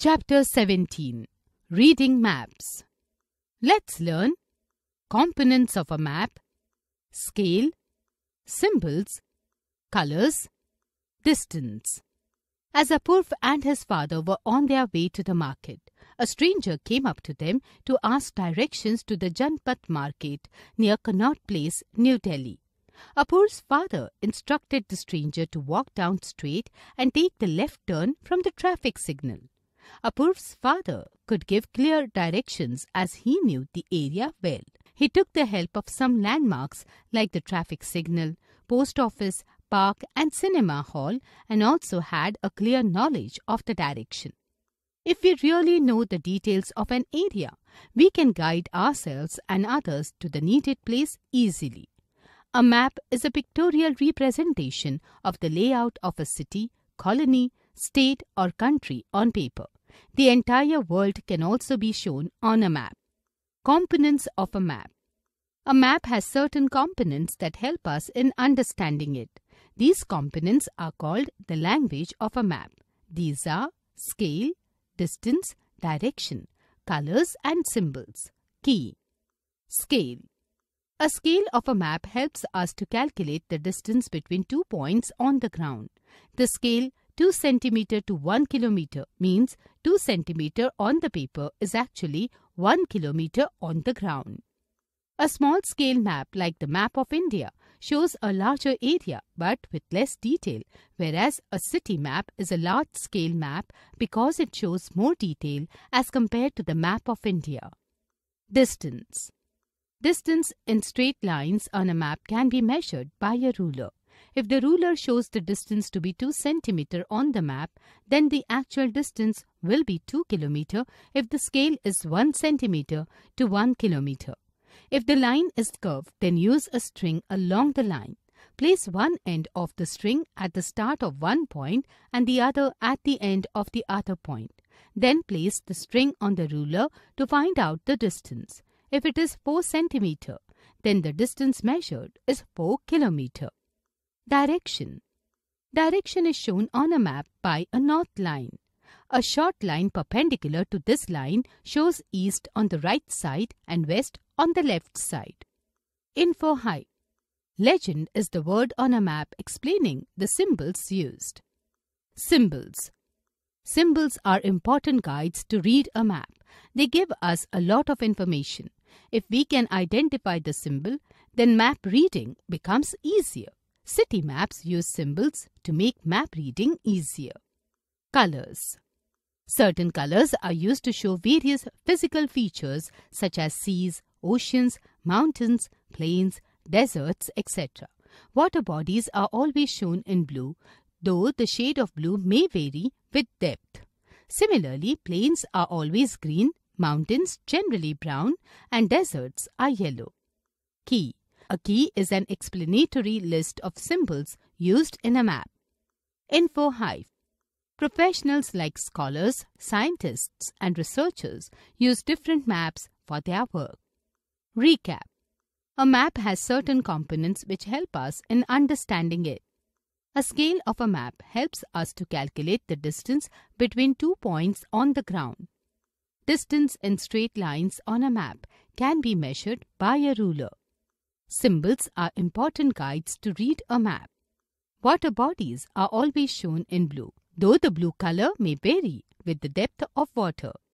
Chapter 17. Reading Maps. Let's learn components of a map, scale, symbols, colors, distance. As Apurv and his father were on their way to the market, a stranger came up to them to ask directions to the Janpat market near Connaught Place, New Delhi. Apurv's father instructed the stranger to walk down straight and take the left turn from the traffic signal. Apurv's father could give clear directions as he knew the area well. He took the help of some landmarks like the traffic signal, post office, park and cinema hall, and also had a clear knowledge of the direction. If we really know the details of an area, we can guide ourselves and others to the needed place easily. A map is a pictorial representation of the layout of a city, colony, state or country on paper. The entire world can also be shown on a map. Components of a map. A map has certain components that help us in understanding it. These components are called the language of a map. These are scale, distance, direction, colors and symbols. Key. Scale. A scale of a map helps us to calculate the distance between 2 points on the ground. The scale 2 cm to 1 km means 2 cm on the paper is actually 1 km on the ground. A small scale map like the map of India shows a larger area but with less detail, whereas a city map is a large scale map because it shows more detail as compared to the map of India. Distance. Distance in straight lines on a map can be measured by a ruler. If the ruler shows the distance to be 2 cm on the map, then the actual distance will be 2 km if the scale is 1 cm to 1 km. If the line is curved, then use a string along the line. Place one end of the string at the start of one point and the other at the end of the other point. Then place the string on the ruler to find out the distance. If it is 4 cm, then the distance measured is 4 km. Direction. Direction is shown on a map by a north line. A short line perpendicular to this line shows east on the right side and west on the left side. Info-Hype. Legend is the word on a map explaining the symbols used. Symbols. Symbols are important guides to read a map. They give us a lot of information. If we can identify the symbol, then map reading becomes easier. City maps use symbols to make map reading easier. Colors. Certain colors are used to show various physical features such as seas, oceans, mountains, plains, deserts, etc. Water bodies are always shown in blue, though the shade of blue may vary with depth. Similarly, plains are always green, mountains generally brown, and deserts are yellow. Key. A key is an explanatory list of symbols used in a map. Info-Hype. Professionals like scholars, scientists, and researchers use different maps for their work. Recap. A map has certain components which help us in understanding it. A scale of a map helps us to calculate the distance between 2 points on the ground. Distance in straight lines on a map can be measured by a ruler. Symbols are important guides to read a map. Water bodies are always shown in blue, though the blue color may vary with the depth of water.